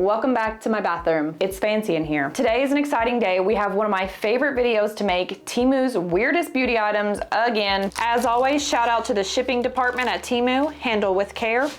welcome back to my bathroom. It's fancy in here. Today is an exciting day. We have one of my favorite videos to make, Temu's weirdest beauty items again. As always, shout out to the shipping department at Temu, handle with care.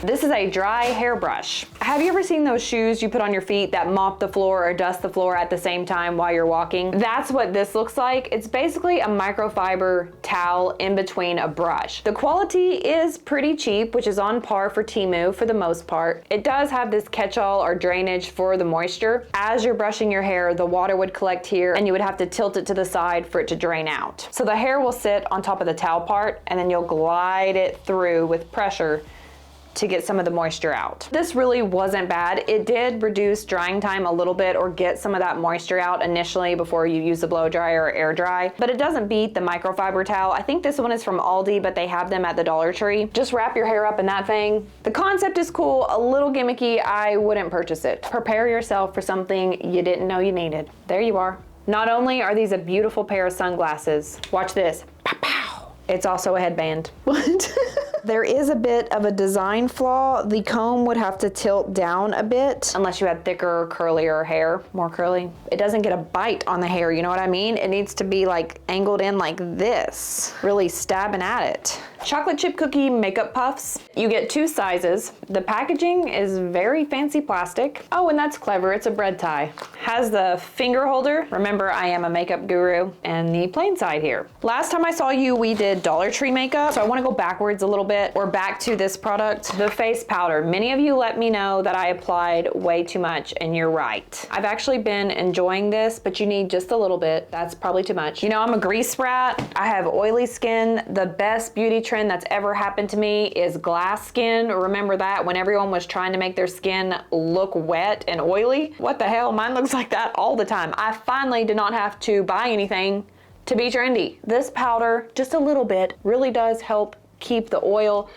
This is a dry hairbrush. Have you ever seen those shoes you put on your feet that mop the floor or dust the floor at the same time while you're walking? That's what this looks like. It's basically a microfiber towel in between a brush. The quality is pretty cheap, which is on par for Temu for the most part. It does have this catch-all or drainage for the moisture. As you're brushing your hair, the water would collect here and you would have to tilt it to the side for it to drain out. So the hair will sit on top of the towel part and then you'll glide it through with pressure to get some of the moisture out. This really wasn't bad. It did reduce drying time a little bit or get some of that moisture out initially before you use the blow dryer or air dry, but it doesn't beat the microfiber towel. I think this one is from Aldi, but they have them at the Dollar Tree. Just wrap your hair up in that thing. The concept is cool, a little gimmicky. I wouldn't purchase it. Prepare yourself for something you didn't know you needed. There you are. Not only are these a beautiful pair of sunglasses, watch this, pow, pow. It's also a headband. What? There is a bit of a design flaw. The comb would have to tilt down a bit unless you had thicker, curlier hair, more curly. It doesn't get a bite on the hair, you know what I mean? It needs to be like angled in like this, really stabbing at it. Chocolate chip cookie makeup puffs. You get 2 sizes. The packaging is very fancy plastic. Oh, and that's clever, it's a bread tie. Has the finger holder. Remember, I am a makeup guru, and the plain side here. Last time I saw you, we did Dollar Tree makeup, so I wanna go backwards a little bit, or back to this product, the face powder. Many of you let me know that I applied way too much, and you're right. I've actually been enjoying this, but you need just a little bit. That's probably too much. You know, I'm a grease rat. I have oily skin. The best beauty trend that's ever happened to me is glass skin. Remember that when everyone was trying to make their skin look wet and oily? What the hell? Mine looks like that all the time. I finally did not have to buy anything to be trendy. This powder, just a little bit, really does help keep the oil.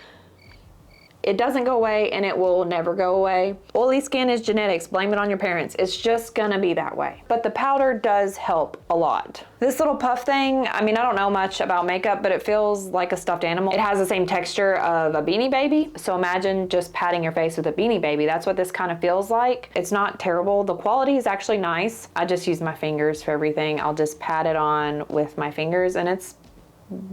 It doesn't go away and it will never go away. Oily skin is genetics, blame it on your parents. It's just gonna be that way. But the powder does help a lot. This little puff thing, I mean, I don't know much about makeup, but it feels like a stuffed animal. It has the same texture of a Beanie Baby. So imagine just patting your face with a Beanie Baby. That's what this kind of feels like. It's not terrible. The quality is actually nice. I just use my fingers for everything. I'll just pat it on with my fingers and it's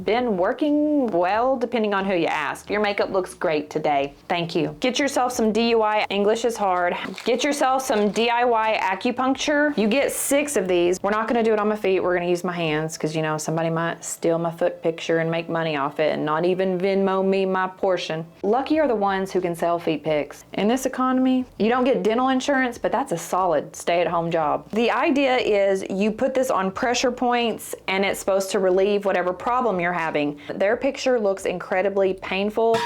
been working well depending on who you ask. Your makeup looks great today. Thank you. Get yourself some DIY, English is hard. Get yourself some DIY acupuncture. You get 6 of these. We're not gonna do it on my feet. We're gonna use my hands because you know somebody might steal my foot picture and make money off it and not even Venmo me my portion. Lucky are the ones who can sell feet pics. In this economy, you don't get dental insurance, but that's a solid stay-at-home job. The idea is you put this on pressure points and it's supposed to relieve whatever problem you're having. Their picture looks incredibly painful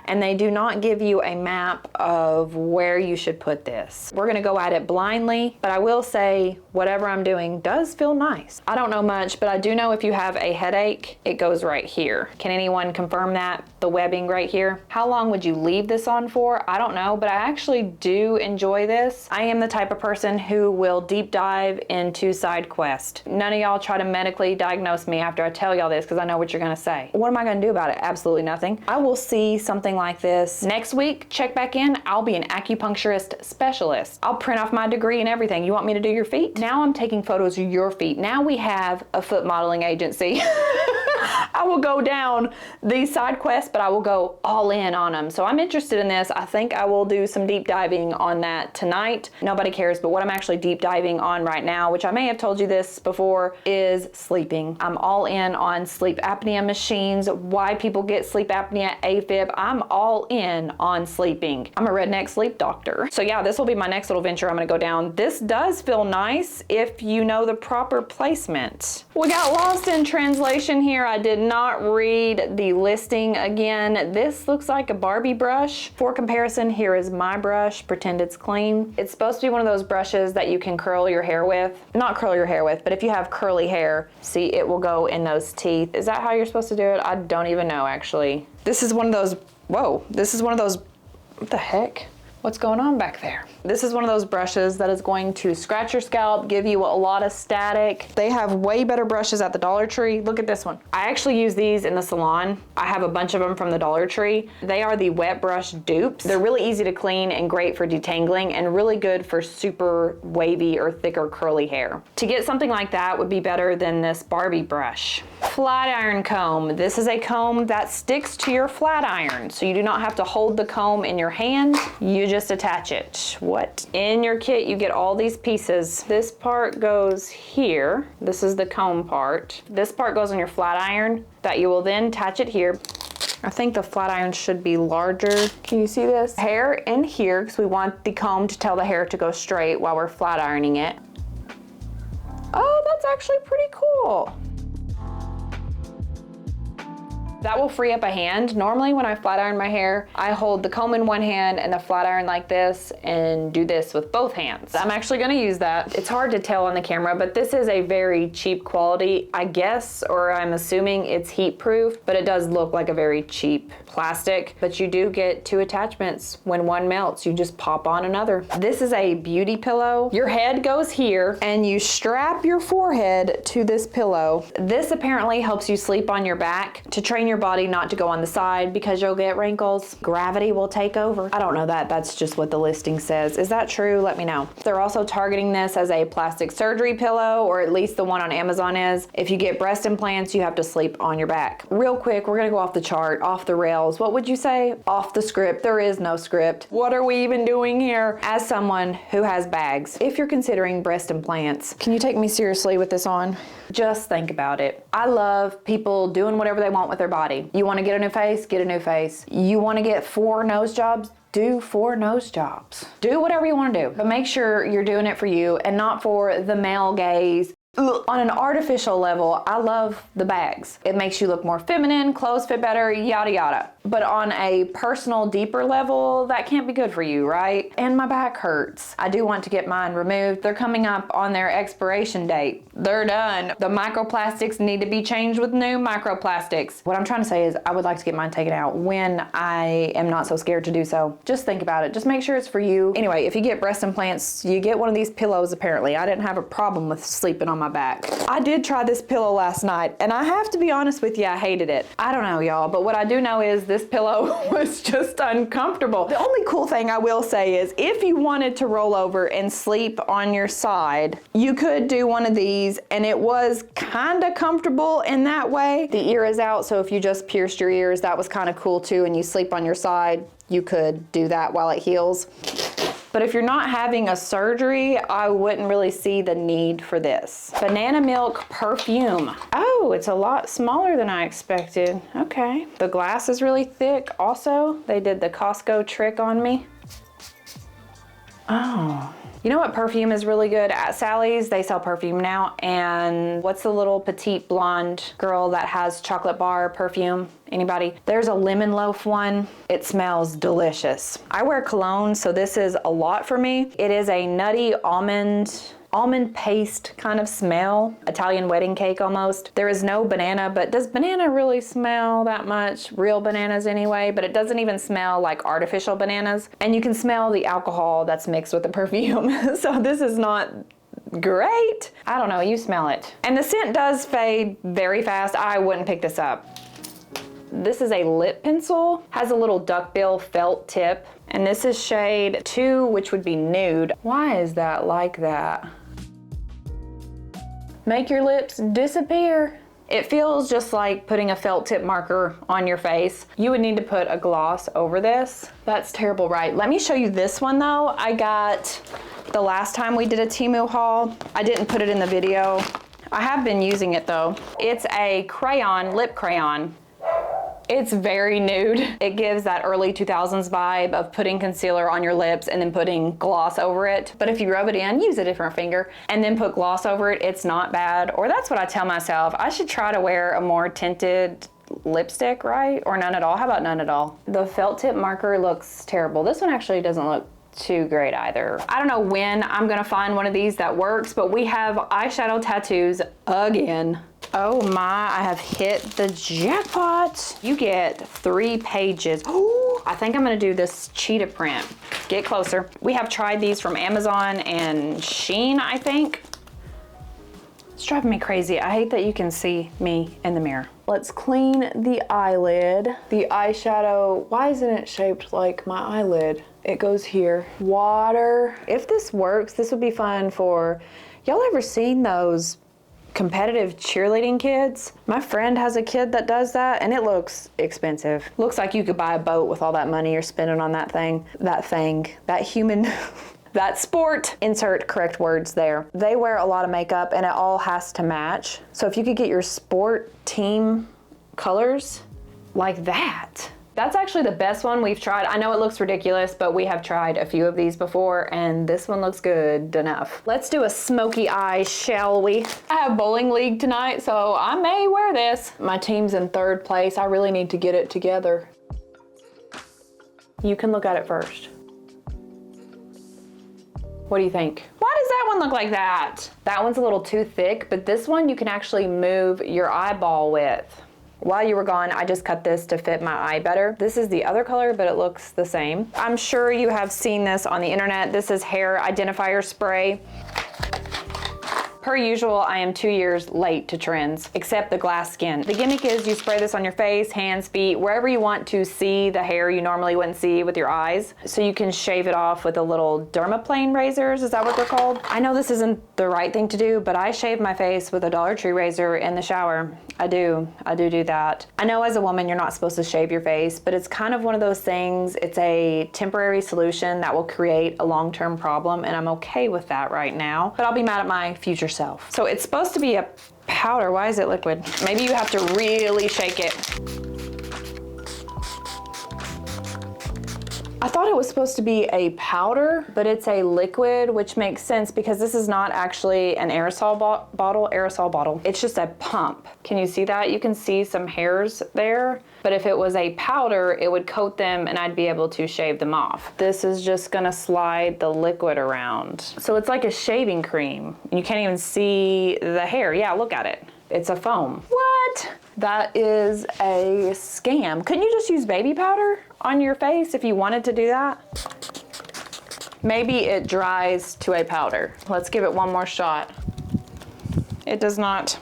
and they do not give you a map of where you should put this. We're gonna go at it blindly, but I will say whatever I'm doing does feel nice. I don't know much, but I do know if you have a headache, it goes right here. Can anyone confirm that? The webbing right here? How long would you leave this on for? I don't know, but I actually do enjoy this. I am the type of person who will deep dive into side quest. None of y'all try to medically diagnose me after I tell y'all this because I know what you're gonna say. What am I gonna do about it? Absolutely nothing. I will see something like this next week. Check back in. I'll be an acupuncturist specialist. I'll print off my degree and everything. You want me to do your feet? Now I'm taking photos of your feet. Now we have a foot modeling agency. I will go down these side quests, but I will go all in on them. So I'm interested in this. I think I will do some deep diving on that tonight. Nobody cares, but what I'm actually deep diving on right now, which I may have told you this before, is sleeping. I'm all in on sleep apnea machines, why people get sleep apnea, AFib. I'm all in on sleeping. I'm a redneck sleep doctor. So yeah, this will be my next little venture I'm gonna go down. This does feel nice if you know the proper placement. We got lost in translation here. I did not read the listing again. This looks like a Barbie brush. For comparison, here is my brush. Pretend it's clean. It's supposed to be one of those brushes that you can curl your hair with. Not curl your hair with, but if you have curly hair, see, it will go in those teeth. Is that how you're supposed to do it? I don't even know, actually. This is one of those, whoa, this is one of those, what the heck? What's going on back there? This is one of those brushes that is going to scratch your scalp, give you a lot of static. They have way better brushes at the Dollar Tree. Look at this one. I actually use these in the salon. I have a bunch of them from the Dollar Tree. They are the wet brush dupes. They're really easy to clean and great for detangling and really good for super wavy or thicker curly hair. To get something like that would be better than this Barbie brush. Flat iron comb. This is a comb that sticks to your flat iron, so you do not have to hold the comb in your hand. You just attach it. What? In your kit, you get all these pieces. This part goes here. This is the comb part. This part goes on your flat iron that you will then attach it here. I think the flat iron should be larger. Can you see this? Hair in here, because we want the comb to tell the hair to go straight while we're flat ironing it. Oh, that's actually pretty cool. That will free up a hand. Normally when I flat iron my hair, I hold the comb in one hand and the flat iron like this and do this with both hands. I'm actually gonna use that. It's hard to tell on the camera, but this is a very cheap quality, I guess, or I'm assuming it's heat proof, but it does look like a very cheap plastic. But you do get 2 attachments. When one melts, you just pop on another. This is a beauty pillow. Your head goes here and you strap your forehead to this pillow. This apparently helps you sleep on your back to train your body not to go on the side because you'll get wrinkles. Gravity will take over. I don't know that. That's just what the listing says. Is that true? Let me know. They're also targeting this as a plastic surgery pillow, or at least the one on Amazon is. If you get breast implants, you have to sleep on your back. Real quick, we're gonna go off the chart, off the rails. What would you say? Off the script. There is no script. What are we even doing here? As someone who has bags, if you're considering breast implants, can you take me seriously with this on? Just think about it. I love people doing whatever they want with their body. You want to get a new face? Get a new face. You want to get 4 nose jobs? Do 4 nose jobs. Do whatever you want to do, but make sure you're doing it for you and not for the male gaze. On an artificial level, I love the bags. It makes you look more feminine, clothes fit better, yada yada. But on a personal, deeper level, that can't be good for you, right? And my back hurts. I do want to get mine removed. They're coming up on their expiration date. They're done. The microplastics need to be changed with new microplastics. What I'm trying to say is I would like to get mine taken out when I am not so scared to do so. Just think about it. Just make sure it's for you. Anyway, if you get breast implants, you get one of these pillows apparently. I didn't have a problem with sleeping on my back. I did try this pillow last night, and I have to be honest with you, I hated it. I don't know, y'all, but what I do know is this pillow was just uncomfortable. The only cool thing I will say is if you wanted to roll over and sleep on your side, you could do one of these, and it was kind of comfortable in that way. The ear is out, so if you just pierced your ears, that was kind of cool too, and you sleep on your side, you could do that while it heals. But if you're not having a surgery, I wouldn't really see the need for this. Banana milk perfume. Oh, it's a lot smaller than I expected. Okay. The glass is really thick also. They did the Costco trick on me. Oh. You know what perfume is really good? At Sally's, they sell perfume now. And what's the little petite blonde girl that has chocolate bar perfume? Anybody? There's a lemon loaf one. It smells delicious. I wear cologne, so this is a lot for me. It is a nutty almond paste kind of smell, Italian wedding cake almost. There is no banana, but does banana really smell that much? Real bananas anyway, but it doesn't even smell like artificial bananas. And you can smell the alcohol that's mixed with the perfume. So this is not great. I don't know, you smell it. And the scent does fade very fast. I wouldn't pick this up. This is a lip pencil, has a little duckbill felt tip. And this is shade 2, which would be nude. Why is that like that? Make your lips disappear. It feels just like putting a felt tip marker on your face. You would need to put a gloss over this. That's terrible, right? Let me show you this one though. I got the last time we did a Temu haul. I didn't put it in the video. I have been using it though. It's a crayon, lip crayon. It's very nude. It gives that early 2000s vibe of putting concealer on your lips and then putting gloss over it. But if you rub it in, use a different finger, and then put gloss over it, it's not bad. Or that's what I tell myself. I should try to wear a more tinted lipstick, right? Or none at all. How about none at all? The felt tip marker looks terrible. This one actually doesn't look too great either. I don't know when I'm gonna find one of these that works, but we have eyeshadow tattoos again. Oh my, I have hit the jackpot. You get 3 pages. Oh, I think I'm gonna do this cheetah print. Get closer. We have tried these from Amazon and Shein, I think. It's driving me crazy. I hate that you can see me in the mirror. Let's clean the eyelid. The eyeshadow, why isn't it shaped like my eyelid? It goes here. Water. If this works, this would be fun for, y'all ever seen those competitive cheerleading kids? My friend has a kid that does that and it looks expensive. Looks like you could buy a boat with all that money you're spending on that thing, that human, that sport. Insert correct words there. They wear a lot of makeup and it all has to match. So if you could get your sport team colors like that. That's actually the best one we've tried. I know it looks ridiculous, but we have tried a few of these before and this one looks good enough. Let's do a smoky eye, shall we? I have bowling league tonight, so I may wear this. My team's in 3rd place. I really need to get it together. You can look at it first. What do you think? Why does that one look like that? That one's a little too thick, but this one you can actually move your eyeball with. While you were gone, I just cut this to fit my eye better. This is the other color, but it looks the same. I'm sure you have seen this on the internet. This is hair identifier spray. Per usual, I am 2 years late to trends, except the glass skin. The gimmick is you spray this on your face, hands, feet, wherever you want to see the hair you normally wouldn't see with your eyes. So you can shave it off with a little dermaplane razors, is that what they're called? I know this isn't the right thing to do, but I shave my face with a Dollar Tree razor in the shower. I do that. I know as a woman you're not supposed to shave your face, but it's kind of one of those things, it's a temporary solution that will create a long-term problem, and I'm okay with that right now, but I'll be mad at my future self. So it's supposed to be a powder. Why is it liquid? Maybe you have to really shake it. I thought it was supposed to be a powder, but it's a liquid, which makes sense because this is not actually an aerosol bottle. It's just a pump. Can you see that? You can see some hairs there, but if it was a powder, it would coat them and I'd be able to shave them off. This is just gonna slide the liquid around. So it's like a shaving cream. You can't even see the hair. Yeah, look at it. It's a foam. What? That is a scam. Couldn't you just use baby powder on your face if you wanted to do that? Maybe it dries to a powder. Let's give it one more shot. It does not.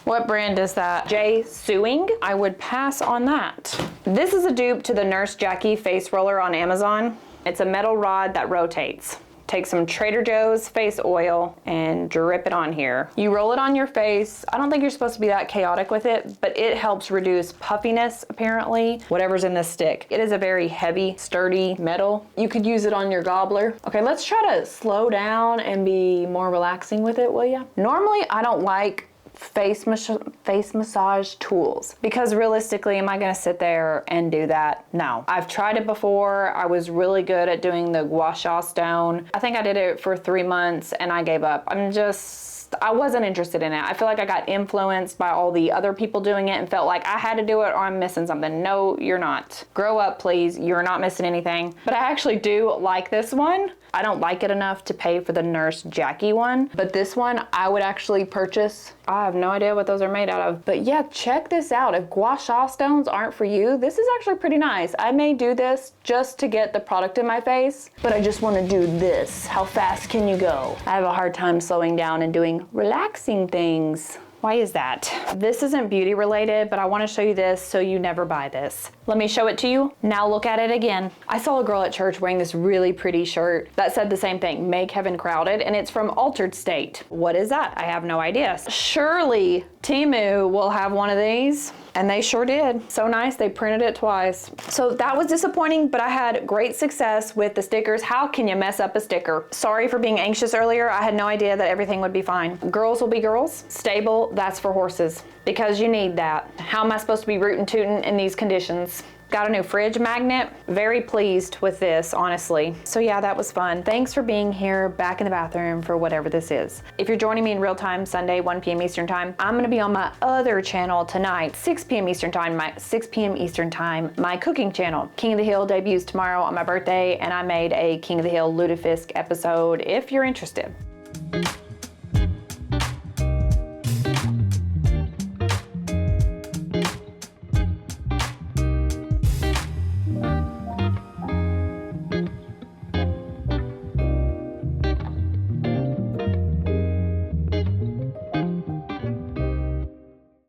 What brand is that? J Sewing? I would pass on that. This is a dupe to the Nurse Jackie face roller on Amazon. It's a metal rod that rotates. Take some Trader Joe's face oil and drip it on here. You roll it on your face. I don't think you're supposed to be that chaotic with it, but it helps reduce puffiness, apparently, whatever's in this stick. It is a very heavy, sturdy metal. You could use it on your gobbler. Okay, let's try to slow down and be more relaxing with it, will ya? Normally, I don't like face massage tools because realistically, am I gonna sit there and do that? No. I've tried it before. I was really good at doing the gua sha stone. I think I did it for 3 months and I gave up. I wasn't interested in it. I feel like I got influenced by all the other people doing it and felt like I had to do it or I'm missing something. No, you're not. Grow up, please. You're not missing anything. But I actually do like this one. I don't like it enough to pay for the Nurse Jackie one, but this one I would actually purchase. I have no idea what those are made out of. But yeah, check this out. If gua sha stones aren't for you, this is actually pretty nice. I may do this just to get the product in my face, but I just want to do this. How fast can you go? I have a hard time slowing down and doing relaxing things. Why is that? This isn't beauty related, but I want to show you this so you never buy this. Let me show it to you. Now look at it again. I saw a girl at church wearing this really pretty shirt that said the same thing, Make Heaven Crowded, and it's from Altered State. What is that? I have no idea. Surely Temu will have one of these. And they sure did. So nice, they printed it twice. So that was disappointing, but I had great success with the stickers. How can you mess up a sticker? Sorry for being anxious earlier. I had no idea that everything would be fine. Girls will be girls. Stable, that's for horses. Because you need that. How am I supposed to be rootin' tootin' in these conditions? Got a new fridge magnet. Very pleased with this, honestly. So yeah, that was fun. Thanks for being here back in the bathroom for whatever this is. If you're joining me in real time, Sunday, 1 p.m. Eastern time, I'm gonna be on my other channel tonight, 6 p.m. Eastern time, my cooking channel. King of the Hill debuts tomorrow on my birthday, and I made a King of the Hill lutefisk episode if you're interested.